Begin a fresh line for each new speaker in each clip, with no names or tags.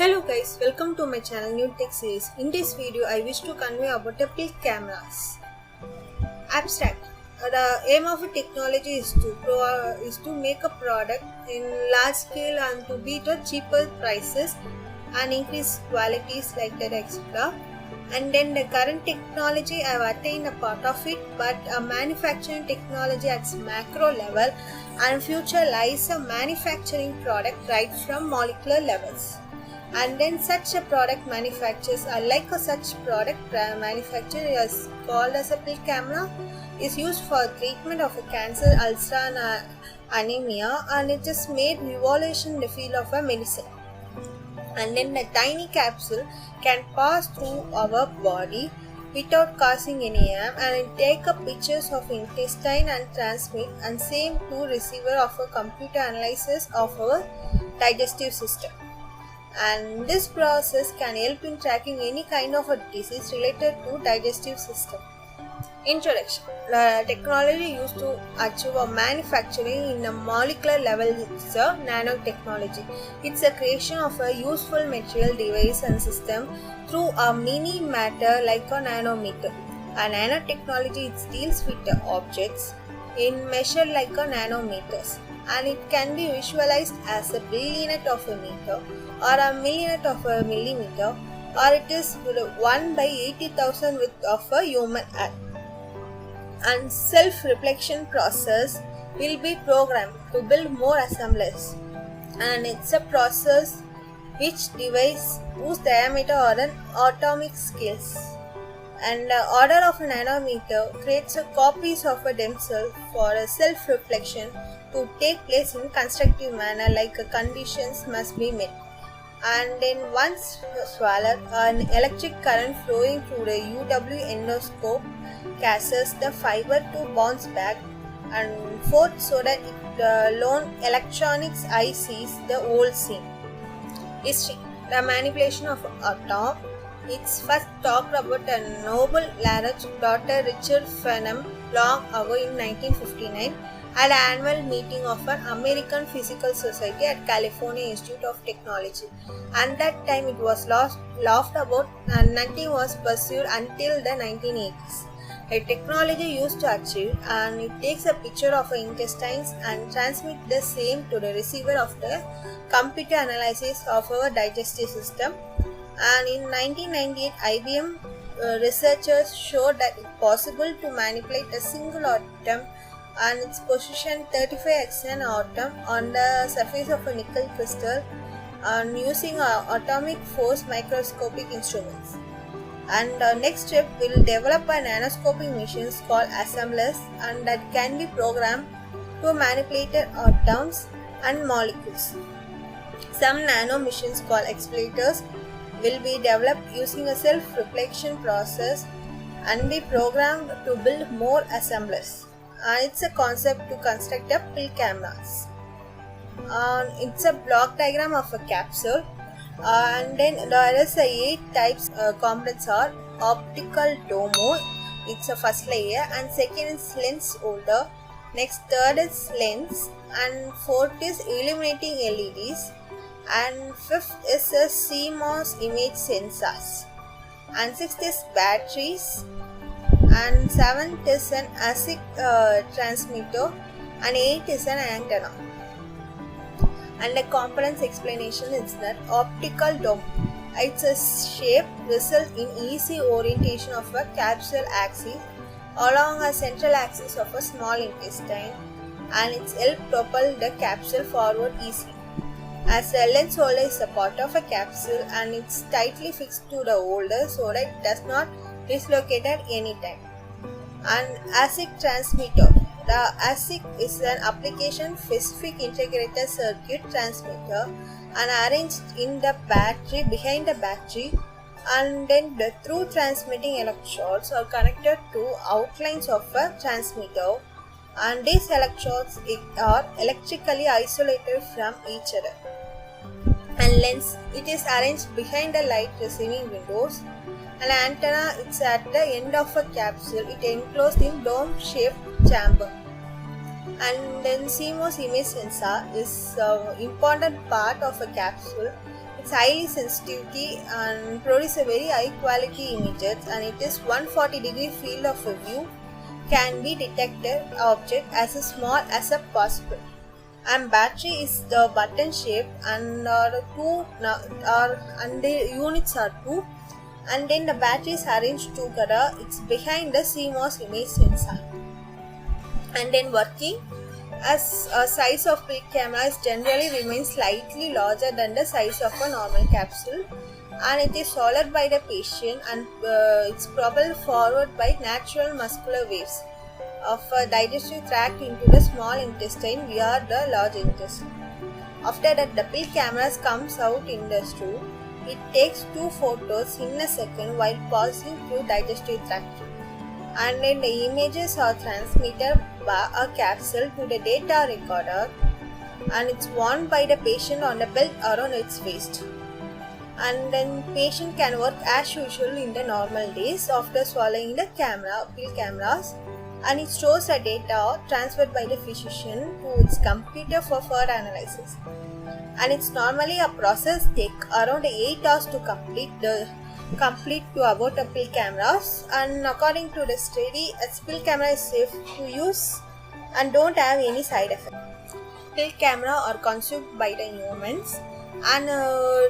Hello guys, welcome to my channel New Tech Series. In this video, I wish to convey about the PIL cameras. Abstract. The aim of a technology is to make a product in large scale and to beat the cheaper prices and increase qualities like that, etc. And then the current technology have attained a part of it, but a manufacturing technology at macro level, and future lies a manufacturing product right from molecular levels. And then such a product manufacturers are like a such product manufacturer is called as a PIL camera, is used for treatment of a cancer, ulcer and anemia, and it is made revolution in the field of a medicine. And then the tiny capsule can pass through our body without causing any harm, and it take up pictures of intestine and transmit and same to receiver of a computer analysis of our digestive system. And this process can help in tracking any kind of a disease related to digestive system. Introduction. The technology used to achieve a manufacturing in a molecular level is a nanotechnology. It's a creation of a useful material device and system through a mini matter like a nanometer. A nanotechnology it deals with the objects in measure like a nanometers, and it can be visualized as a billionth of a meter or a millionth of a millimeter, or it is 1 by 80,000 width of a human eye. And self-reflection process will be programmed to build more assemblies, and it's a process which device whose diameter or an atomic scales. And the order of a nanometer creates a copies of a themselves for a self-reflection to take place in constructive manner, like a conditions must be met. And then once swallowed, an electric current flowing through the UW endoscope causes the fiber to bounce back and forth so that the lone electronics eye sees the whole scene. History. The manipulation of atom. It's first talked about a Nobel laureate Dr. Richard Feynman long ago in 1959 at an annual meeting of an American Physical Society at California Institute of Technology. And that time it was laughed about and nothing was pursued until the 1980s. A technology used to achieve, and it takes a picture of our intestines and transmit the same to the receiver of the computer analysis of our digestive system. And in 1998, IBM researchers showed that it's possible to manipulate a single atom and its position 35x an atom on the surface of a nickel crystal and using atomic force microscopic instruments. And the next step will develop a nanoscopic machines called assemblers, and that can be programmed to manipulate atoms and molecules. Some nano machines called accelerators will be developed using a self-reflection process and be programmed to build more assemblers. And it's a concept to construct a PIL cameras. It's a block diagram of a capsule, and then there is 8 types. Components are optical dome, it's a first layer, and second is lens holder, next third is lens, and fourth is illuminating LEDs, and fifth is a CMOS image sensors, and sixth is batteries, and seventh is an ASIC transmitter, and eighth is an antenna. And the components explanation is that optical dome. It's a shape result in easy orientation of a capsule axis along a central axis of a small intestine, and it's help propel the capsule forward easily. As the lens holder is a part of a capsule and it's tightly fixed to the holder so that it does not dislocate at any time. And ASIC transmitter. The ASIC is an application-specific integrated circuit transmitter and arranged in the battery behind the battery, and then the through transmitting electrodes are connected to outlines of a transmitter, and these electrodes are electrically isolated from each other. And lens, it is arranged behind the light receiving windows. An antenna, it's at the end of a capsule, it enclosed in dome-shaped chamber. And then CMOS image sensor is an important part of a capsule. It's highly sensitivity and produce a very high quality images, and it is 140-degree field of view can be detected object as small as possible. And battery is the button shape and the units are two, and then the battery is arranged together. It's behind the CMOS image sensor. And then working as a size of big camera is generally remains slightly larger than the size of a normal capsule, and it is swallowed by the patient, and it's propelled forward by natural muscular waves of a digestive tract into the small intestine via the large intestine. After that, the pill camera comes out in the stool. It takes 2 photos in a second while passing through digestive tract, and then the images are transmitted by a capsule to the data recorder, and it's worn by the patient on a belt around its waist. And then patient can work as usual in the normal days after swallowing the pill cameras, and it stores the data transferred by the physician to its computer for further analysis. And it's normally a process take around 8 hours to complete to about a pill cameras, and according to the study, a pill camera is safe to use and don't have any side effect. Pill camera are consumed by the humans, and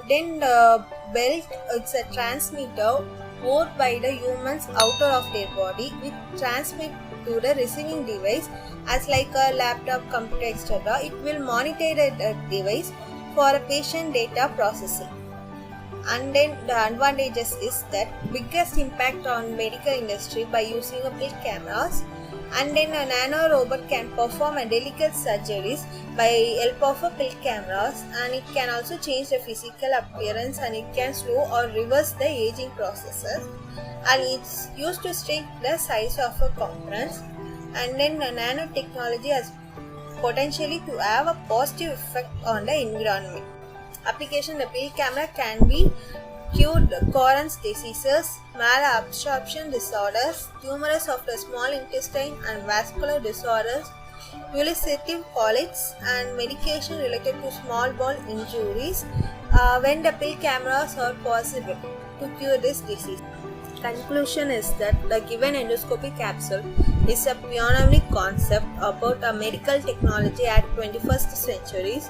then the belt, it's a transmitter worn by the humans outer of their body, which transmit to the receiving device as like a laptop, computer, etc. It will monitor the device for a patient data processing. And then the advantages is that biggest impact on medical industry by using a pill cameras, and then a nano robot can perform a delicate surgeries by help of a pill cameras, and it can also change the physical appearance, and it can slow or reverse the aging processes, and it's used to shrink the size of a components. And then the nanotechnology has potentially to have a positive effect on the environment. Application: the pill camera can be cured Crohn's diseases, malabsorption disorders, tumors of the small intestine and vascular disorders, ulcerative colitis, and medication related to small bowel injuries when the pill cameras are possible to cure this disease. Conclusion is that the given endoscopy capsule is a pioneering concept about a medical technology at 21st centuries,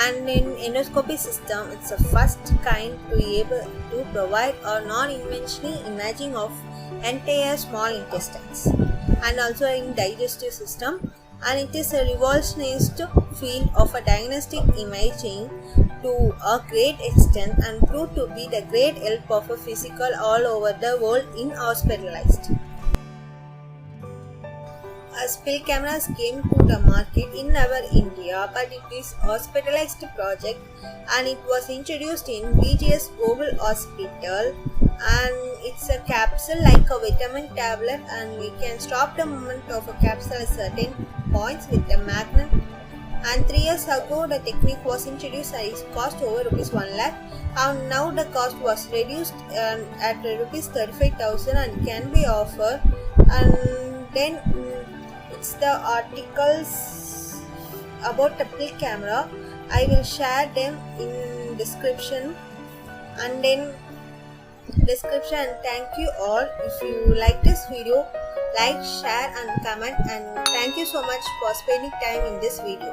and in endoscopy system, it's the first kind to be able to provide a non-invasive imaging of entire small intestines and also in digestive system, and it is a revolutionized field of a diagnostic imaging to a great extent and proved to be the great help of a physical all over the world in hospitalized. As pill cameras came to the market in our India, but it is hospitalized project, and it was introduced in VGS Global Hospital, and it's a capsule like a vitamin tablet, and we can stop the movement of a capsule at certain points with a magnet. And 3 years ago, the technique was introduced and it cost over rupees 1 lakh. And now the cost was reduced at rupees 35,000 and can be offered. And then it's the articles about the pill camera. I will share them in description, and then description. And thank you all. If you like this video, like, share and comment, and thank you so much for spending time in this video.